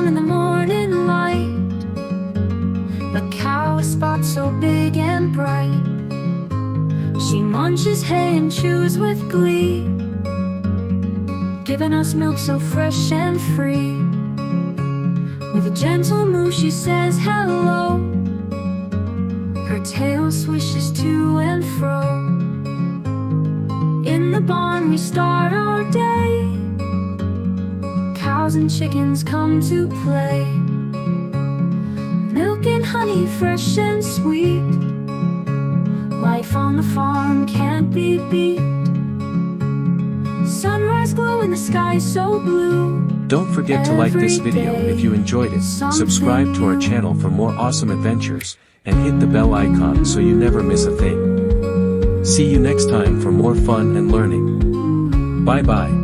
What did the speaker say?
calm in the morning light. A cow with spots so big and bright. She munches hay and chews with glee, giving us milk so fresh and free. With a gentle move she says hello. Her tail swishes to and fro. In the barn we start our day. Cows and chickens come to play. Milk and honey fresh and sweet. Life on the farm can't be beat. Sunrise glow in the sky so blue. Don't forget to like this video if you enjoyed it, subscribe to our channel for more awesome adventures, and hit the bell icon so you never miss a thing. See you next time for more fun and learning. Bye bye.